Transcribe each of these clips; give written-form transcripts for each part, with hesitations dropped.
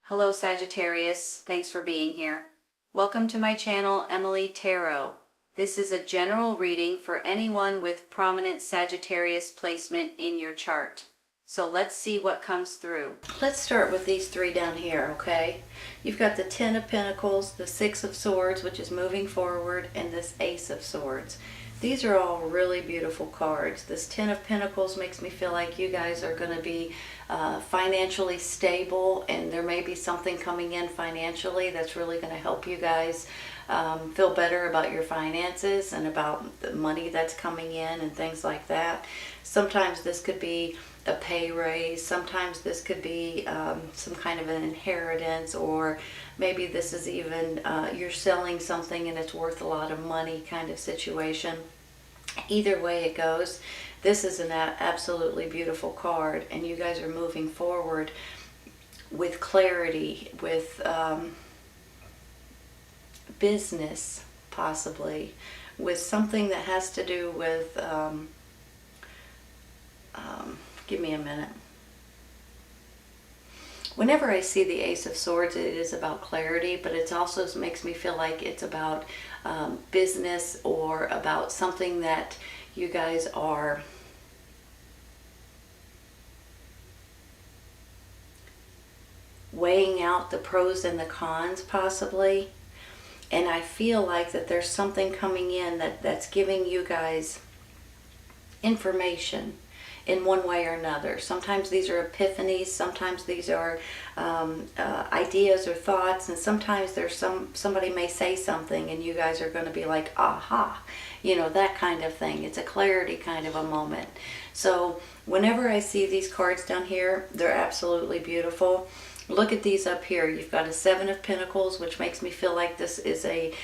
Hello Sagittarius, thanks for being here. Welcome to my channel, Emily Tarot. This is a general reading for anyone with prominent Sagittarius placement in your chart. So let's see what comes through. Let's start with these three down here, okay? You've got the Ten of Pentacles, the Six of Swords, which is moving forward, and this Ace of Swords. These are all really beautiful cards. This Ten of Pentacles makes me feel like you guys are going to be financially stable, and there may be something coming in financially that's really going to help you guys feel better about your finances and about the money that's coming in and things like that. Sometimes this could be a pay raise. Sometimes this could be some kind of an inheritance, or maybe this is even you're selling something and it's worth a lot of money kind of situation. Either way it goes, this is an absolutely beautiful card, and you guys are moving forward with clarity, with business, possibly, with something that has to do with give me a minute. Whenever I see the Ace of Swords, it is about clarity, but it also makes me feel like it's about business, or about something that you guys are weighing out the pros and the cons, possibly. And I feel like that there's something coming in that's giving you guys information in one way or another. Sometimes these are epiphanies, sometimes these are ideas or thoughts, and sometimes there's somebody may say something and you guys are going to be like, aha, you know, that kind of thing. It's a clarity kind of a moment. So whenever I see these cards down here, they're absolutely beautiful. Look at these up here. You've got a Seven of Pentacles, which makes me feel like this is a,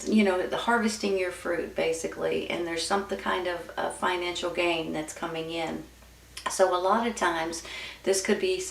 you know, harvesting your fruit, basically. And there's some kind of financial gain that's coming in. So a lot of times, this could be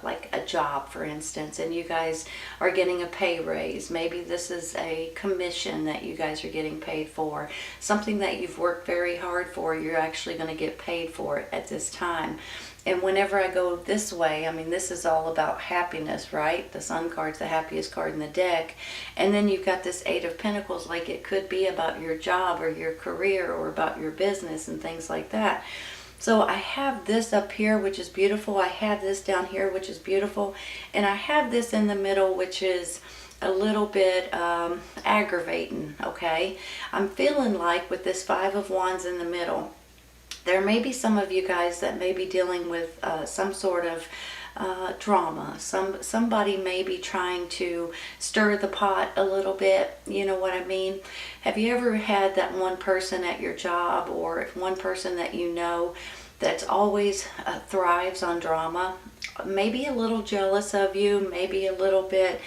like a job, for instance, and you guys are getting a pay raise. Maybe this is a commission that you guys are getting paid for. Something that you've worked very hard for, you're actually going to get paid for it at this time. And whenever I go this way, I mean, this is all about happiness, right? The Sun card's the happiest card in the deck. And then you've got this Eight of Pentacles, like it could be about your job or your career or about your business and things like that. So I have this up here, which is beautiful. I have this down here, which is beautiful. And I have this in the middle, which is a little bit aggravating, okay? I'm feeling like with this Five of Wands in the middle, there may be some of you guys that may be dealing with some sort of drama. Somebody may be trying to stir the pot a little bit, you know what I mean? Have you ever had that one person at your job, or one person that you know that's always thrives on drama? Maybe a little jealous of you, maybe a little bit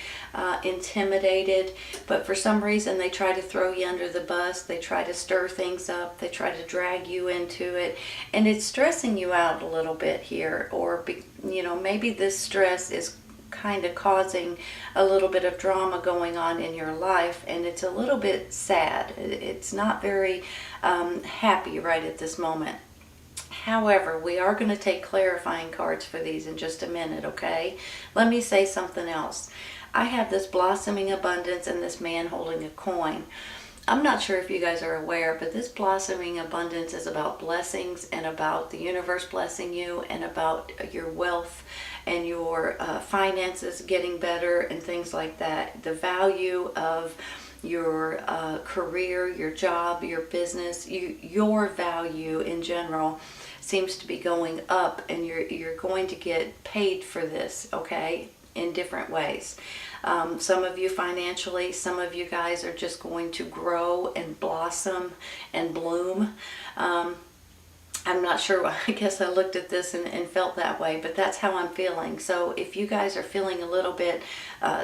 intimidated, but for some reason they try to throw you under the bus, they try to stir things up, they try to drag you into it, and it's stressing you out a little bit here. Or you know, maybe this stress is kind of causing a little bit of drama going on in your life, and it's a little bit sad. It's not very happy right at this moment. However, we are going to take clarifying cards for these in just a minute, okay? Let me say something else. I have this blossoming abundance and this man holding a coin. I'm not sure if you guys are aware, but this blossoming abundance is about blessings and about the universe blessing you and about your wealth and your finances getting better and things like that. The value of your career, your job, your business, your value in general seems to be going up, and you're going to get paid for this, okay, in different ways. Some of you financially, some of you guys are just going to grow and blossom and bloom. I'm not sure, I guess I looked at this and felt that way, but that's how I'm feeling. So if you guys are feeling a little bit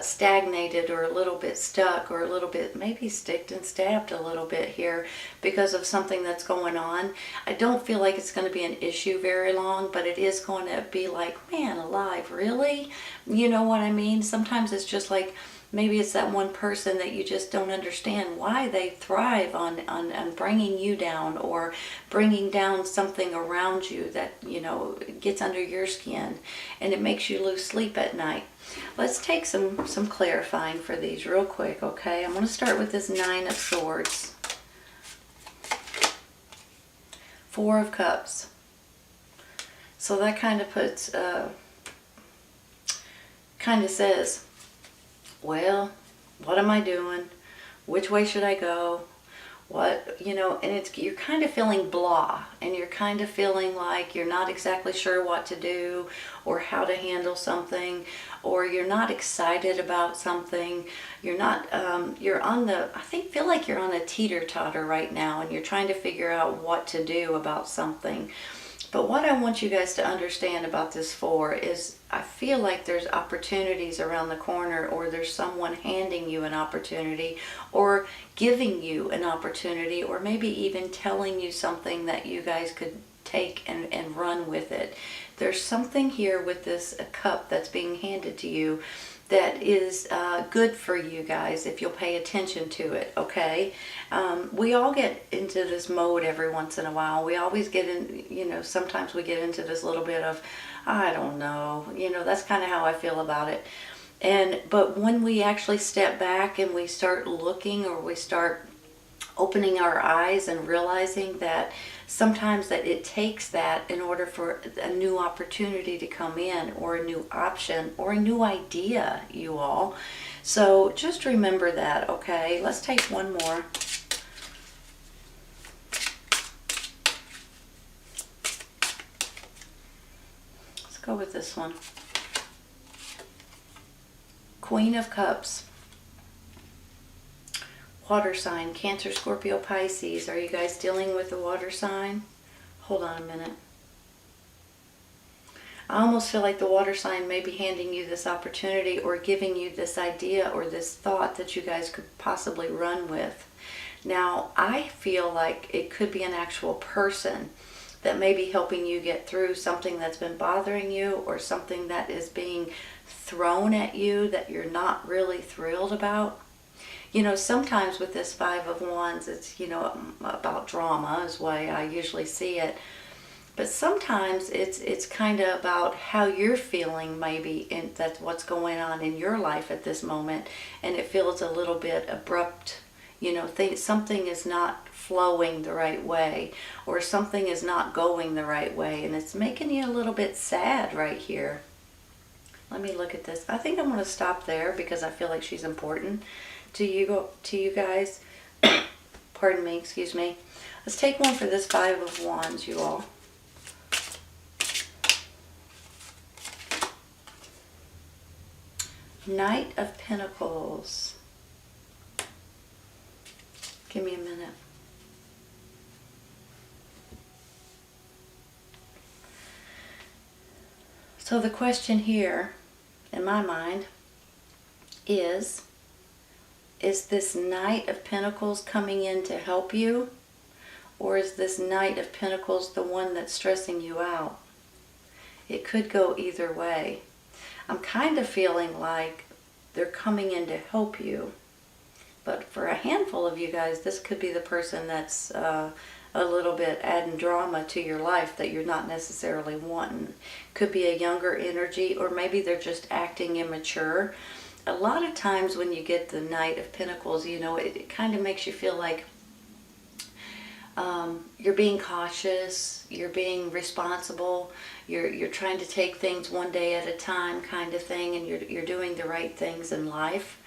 stagnated, or a little bit stuck, or a little bit maybe sticked and stabbed a little bit here because of something that's going on, I don't feel like it's going to be an issue very long, but it is going to be like, man alive, really? You know what I mean? Sometimes it's just like, maybe it's that one person that you just don't understand why they thrive on bringing you down, or bringing down something around you that, you know, gets under your skin, and it makes you lose sleep at night. Let's take some clarifying for these real quick, okay? I'm going to start with this Nine of Swords. Four of Cups. So that kind of puts, kind of says, well, what am I doing? Which way should I go? What, you know, and you're kind of feeling blah, and you're kind of feeling like you're not exactly sure what to do or how to handle something, or you're not excited about something. You're not, you're on the, feel like you're on a teeter-totter right now, and you're trying to figure out what to do about something. But what I want you guys to understand about this four is I feel like there's opportunities around the corner, or there's someone handing you an opportunity or giving you an opportunity, or maybe even telling you something that you guys could take and run with it. There's something here with this cup that's being handed to you that is good for you guys if you'll pay attention to it, okay? We all get into this mode every once in a while. We always get in, you know, sometimes we get into this little bit of, I don't know, you know, that's kind of how I feel about it. But when we actually step back and we start looking, or we start opening our eyes and realizing that sometimes that it takes that in order for a new opportunity to come in, or a new option, or a new idea, you all. So just remember that, okay? Let's take one more. Let's go with this one. Queen of Cups. Water sign, Cancer, Scorpio, Pisces. Are you guys dealing with the water sign? Hold on a minute. I almost feel like the water sign may be handing you this opportunity, or giving you this idea or this thought that you guys could possibly run with. Now, I feel like it could be an actual person that may be helping you get through something that's been bothering you, or something that is being thrown at you that you're not really thrilled about. You know, sometimes with this Five of Wands, it's, you know, about drama is the way I usually see it. But sometimes it's kind of about how you're feeling, maybe, and that's what's going on in your life at this moment. And it feels a little bit abrupt. You know, something is not flowing the right way, or something is not going the right way. And it's making you a little bit sad right here. Let me look at this. I think I'm going to stop there because I feel like she's important to you guys. Pardon me, excuse me. Let's take one for this Five of Wands, you all. Knight of Pentacles. Give me a minute. So the question here, in my mind, is this Knight of Pentacles coming in to help you? Or is this Knight of Pentacles the one that's stressing you out? It could go either way. I'm kind of feeling like they're coming in to help you. But for a handful of you guys, this could be the person that's a little bit adding drama to your life that you're not necessarily wanting. Could be a younger energy, or maybe they're just acting immature. A lot of times when you get the Knight of Pentacles, you know, it kind of makes you feel like you're being cautious, you're being responsible, you're trying to take things one day at a time kind of thing, and you're doing the right things in life.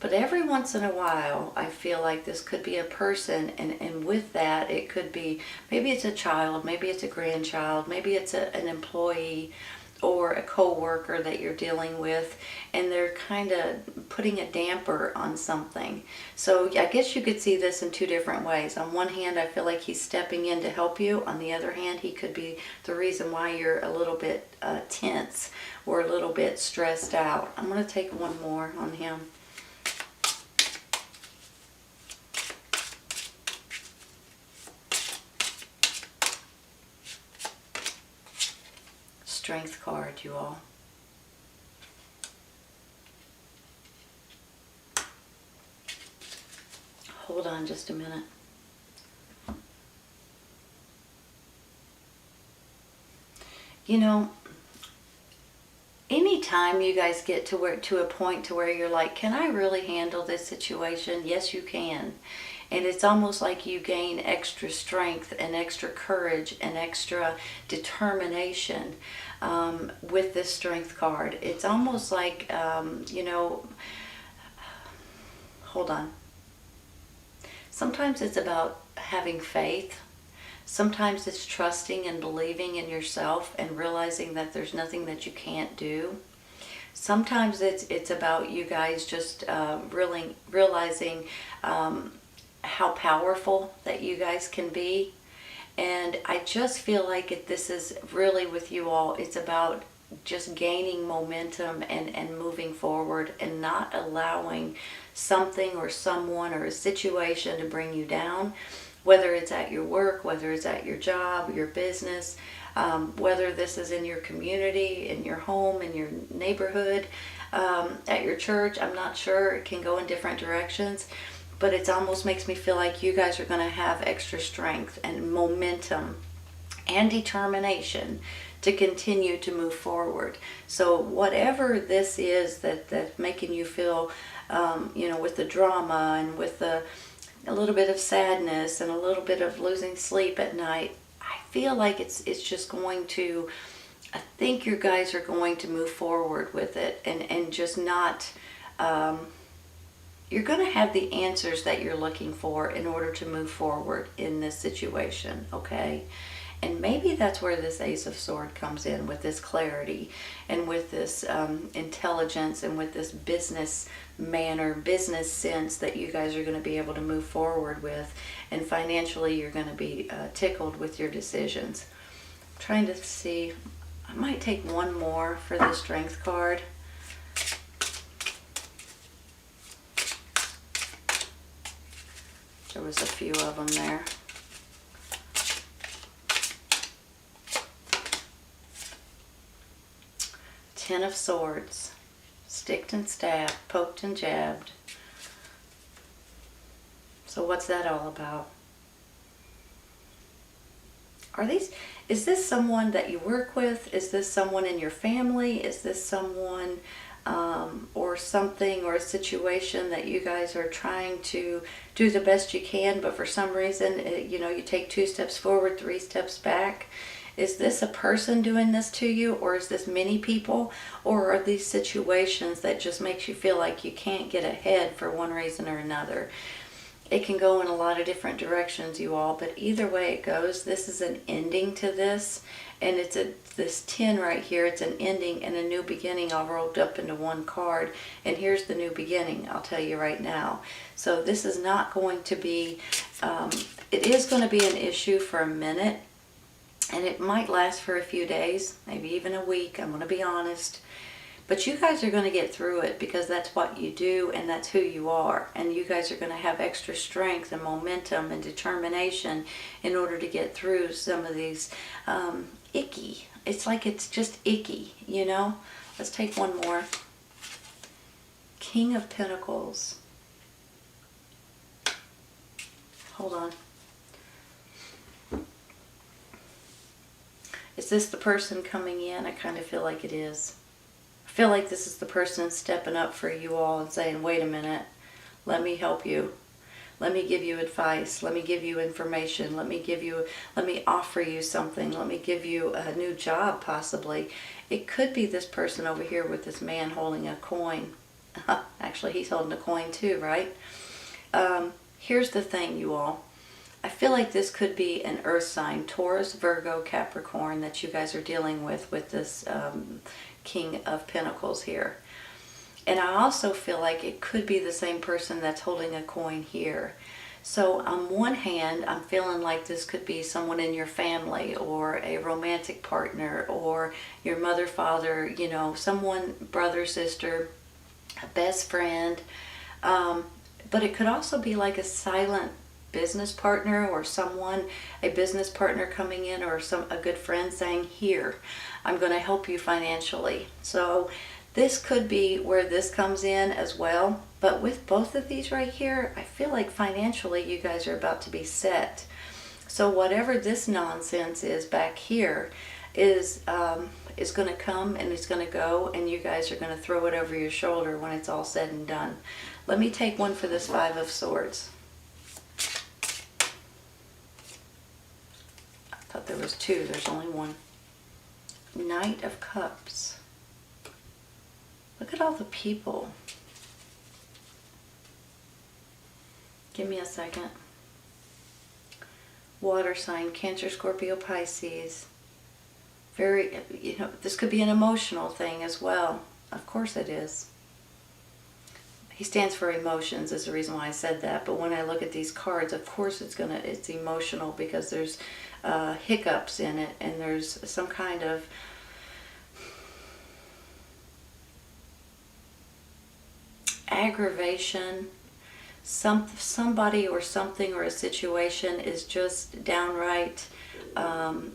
But every once in a while, I feel like this could be a person, and with that, it could be, maybe it's a child, maybe it's a grandchild, maybe it's an employee, or a co-worker that you're dealing with, and they're kind of putting a damper on something. So I guess you could see this in two different ways. On one hand, I feel like he's stepping in to help you. On the other hand, he could be the reason why you're a little bit tense, or a little bit stressed out. I'm going to take one more on him. Strength card, you all. Hold on just a minute. You know, anytime time you guys get to a point to where you're like, can I really handle this situation? Yes, you can. And it's almost like you gain extra strength and extra courage and extra determination with this strength card. It's almost like, hold on. Sometimes it's about having faith. Sometimes it's trusting and believing in yourself and realizing that there's nothing that you can't do. Sometimes it's about you guys just really realizing how powerful that you guys can be. And I just feel like this is really with you all, it's about just gaining momentum and moving forward and not allowing something or someone or a situation to bring you down, whether it's at your work, whether it's at your job, your business, whether this is in your community, in your home, in your neighborhood, at your church. I'm not sure. It can go in different directions. But it almost makes me feel like you guys are going to have extra strength and momentum and determination to continue to move forward. So whatever this is that's making you feel, with the drama and with a little bit of sadness and a little bit of losing sleep at night, I feel like it's just going to, I think you guys are going to move forward with it and just not... you're going to have the answers that you're looking for in order to move forward in this situation, okay? And maybe that's where this Ace of Swords comes in, with this clarity and with this intelligence and with this business manner, business sense that you guys are going to be able to move forward with. And financially, you're going to be tickled with your decisions. I'm trying to see, I might take one more for the Strength card. There was a few of them there. Ten of Swords. Sticked and stabbed, poked and jabbed. So what's that all about? Is this someone that you work with? Is this someone in your family? Is this someone or something or a situation that you guys are trying to do the best you can, but for some reason, you take 2 steps forward, 3 steps back? Is this a person doing this to you, or is this many people, or are these situations that just makes you feel like you can't get ahead for one reason or another? It can go in a lot of different directions, you all, but either way it goes, this is an ending to this, and it's this 10 right here. It's an ending and a new beginning all rolled up into one card, and here's the new beginning, I'll tell you right now. So this is not going to be, it is going to be an issue for a minute, and it might last for a few days, maybe even a week, I'm going to be honest. But you guys are going to get through it, because that's what you do and that's who you are. And you guys are going to have extra strength and momentum and determination in order to get through some of these icky. It's like it's just icky, Let's take one more. King of Pentacles. Hold on. Is this the person coming in? I kind of feel like it is. I feel like this is the person stepping up for you all and saying, wait a minute, let me help you. Let me give you advice. Let me give you information. Let me offer you something. Let me give you a new job, possibly. It could be this person over here with this man holding a coin. Actually, he's holding a coin too, right? Here's the thing, you all. I feel like this could be an earth sign, Taurus, Virgo, Capricorn, that you guys are dealing with this King of Pentacles here. And I also feel like it could be the same person that's holding a coin here. So on one hand, I'm feeling like this could be someone in your family, or a romantic partner, or your mother, father, someone, brother, sister, a best friend. But it could also be like a silent business partner, or a business partner coming in, or a good friend saying, here, I'm going to help you financially. So this could be where this comes in as well. But with both of these right here, I feel like financially you guys are about to be set. So whatever this nonsense is back here is is going to come and it's going to go, and you guys are going to throw it over your shoulder when it's all said and done. Let me take one for this Five of Swords. I thought there was two. There's only one. Knight of Cups. Look at all the people. Give me a second. Water sign, Cancer, Scorpio, Pisces. Very, this could be an emotional thing as well. Of course it is. He stands for emotions is the reason why I said that. But when I look at these cards, of course it's emotional, because there's hiccups in it, and there's some kind of aggravation. Somebody or something or a situation is just downright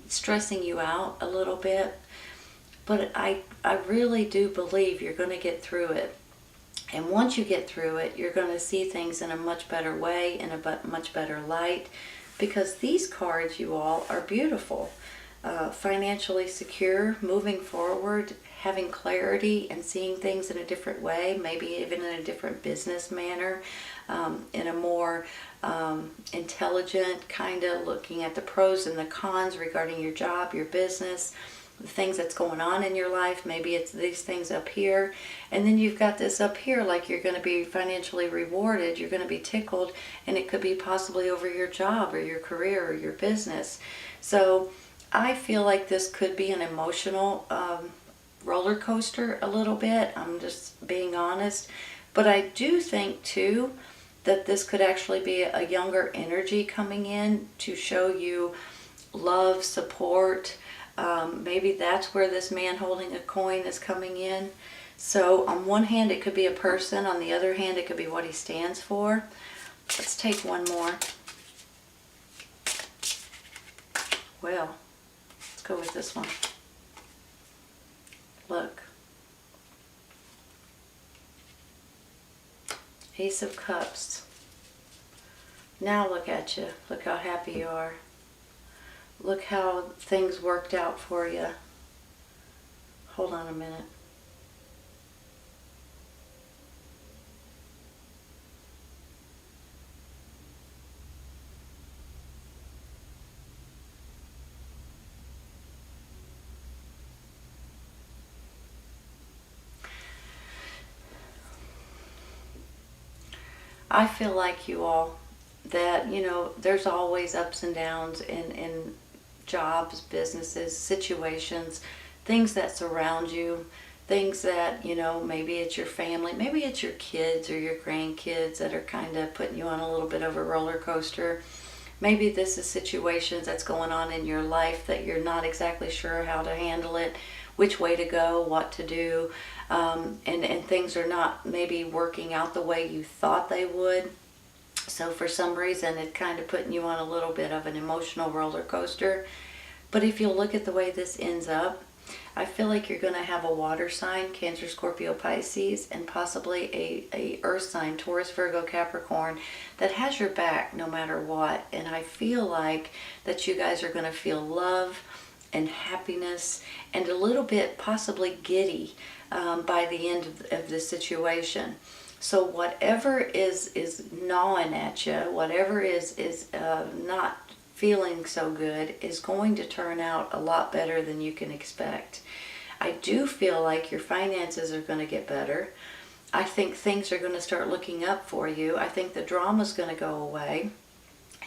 stressing you out a little bit. But I really do believe you're going to get through it. And once you get through it, you're going to see things in a much better way, in a much better light, because these cards, you all, are beautiful. Financially secure, moving forward, having clarity and seeing things in a different way, maybe even in a different business manner, in a more intelligent kind of looking at the pros and the cons regarding your job, your business, the things that's going on in your life. Maybe it's these things up here, and then you've got this up here, like you're going to be financially rewarded, you're going to be tickled, and it could be possibly over your job or your career or your business. So I feel like this could be an emotional roller coaster a little bit. I'm just being honest. But I do think too that this could actually be a younger energy coming in to show you love, support. Maybe that's where this man holding a coin is coming in. So on one hand it could be a person, on the other hand it could be what he stands for. Let's take one more. Well, let's go with this one. Look. Ace of Cups. Now look at you. Look how happy you are. Look how things worked out for you. Hold on a minute. I feel like you all, that, there's always ups and downs in jobs, businesses, situations, things that surround you, things that, maybe it's your family, maybe it's your kids or your grandkids that are kind of putting you on a little bit of a roller coaster. Maybe this is situations that's going on in your life that you're not exactly sure how to handle it, which way to go, what to do, and things are not maybe working out the way you thought they would. So for some reason it's kind of putting you on a little bit of an emotional roller coaster. But if you look at the way this ends up, I feel like you're going to have a water sign, Cancer, Scorpio, Pisces, and possibly a earth sign, Taurus, Virgo, Capricorn, that has your back no matter what. And I feel like that you guys are going to feel love and happiness and a little bit possibly giddy by the end of the situation. So whatever is gnawing at you, whatever is not feeling so good, is going to turn out a lot better than you can expect. I do feel like your finances are going to get better. I think things are going to start looking up for you. I think the drama's going to go away.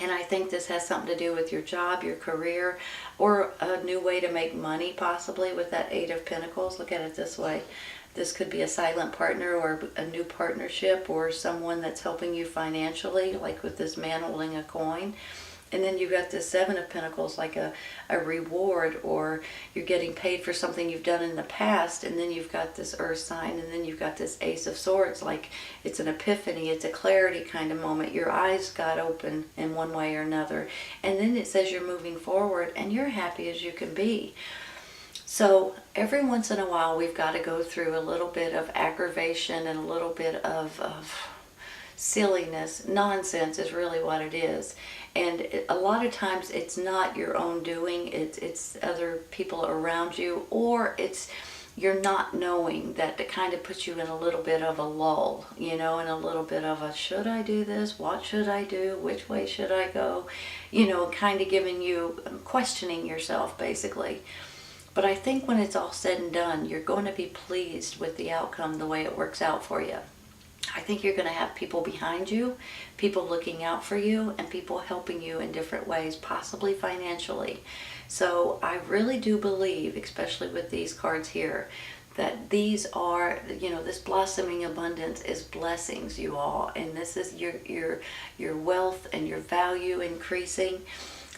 And I think this has something to do with your job, your career, or a new way to make money, possibly with that Eight of Pentacles. Look at it this way. This could be a silent partner or a new partnership, or someone that's helping you financially, like with this man holding a coin. And then you've got this Seven of Pentacles, like a reward, or you're getting paid for something you've done in the past. And then you've got this Earth sign, and then you've got this Ace of Swords, like it's an epiphany, it's a clarity kind of moment. Your eyes got open in one way or another. And then it says you're moving forward, and you're happy as you can be. So every once in a while, we've got to go through a little bit of aggravation and a little bit of silliness, nonsense is really what it is. And a lot of times it's not your own doing, it's other people around you, or it's you're not knowing that it kind of puts you in a little bit of a lull, you know, in a little bit of a, should I do this? What should I do? Which way should I go? You know, kind of giving you, questioning yourself basically. But I think when it's all said and done, you're going to be pleased with the outcome, the way it works out for you. I think you're going to have people behind you, people looking out for you, and people helping you in different ways, possibly financially. So I really do believe, especially with these cards here, that these are, you know, this blossoming abundance is blessings, you all, and this is your wealth and your value increasing.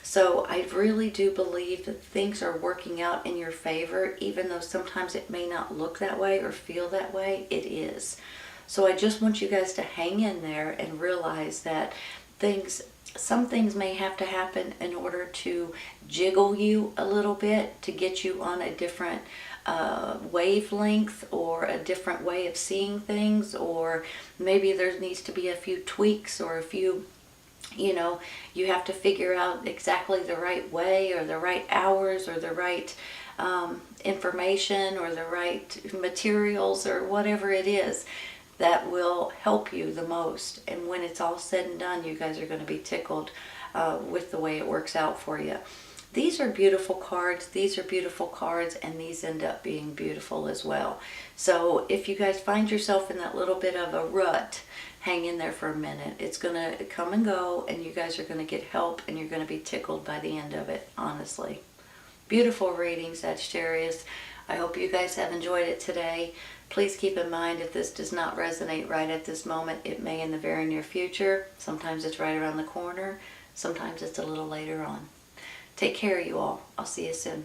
So I really do believe that things are working out in your favor, even though sometimes it may not look that way or feel that way, it is. So I just want you guys to hang in there and realize that some things may have to happen in order to jiggle you a little bit, to get you on a different wavelength or a different way of seeing things, or maybe there needs to be a few tweaks or a few, you know, you have to figure out exactly the right way or the right hours or the right information or the right materials or whatever it is that will help you the most. And when it's all said and done, you guys are going to be tickled with the way it works out for you. These are beautiful cards. These are beautiful cards, and these end up being beautiful as well. So if you guys find yourself in that little bit of a rut, hang in there for a minute. It's going to come and go, and you guys are going to get help, and you're going to be tickled by the end of it, honestly. Beautiful reading, Sagittarius. I hope you guys have enjoyed it today. Please keep in mind, if this does not resonate right at this moment, it may in the very near future. Sometimes it's right around the corner. Sometimes it's a little later on. Take care, you all. I'll see you soon.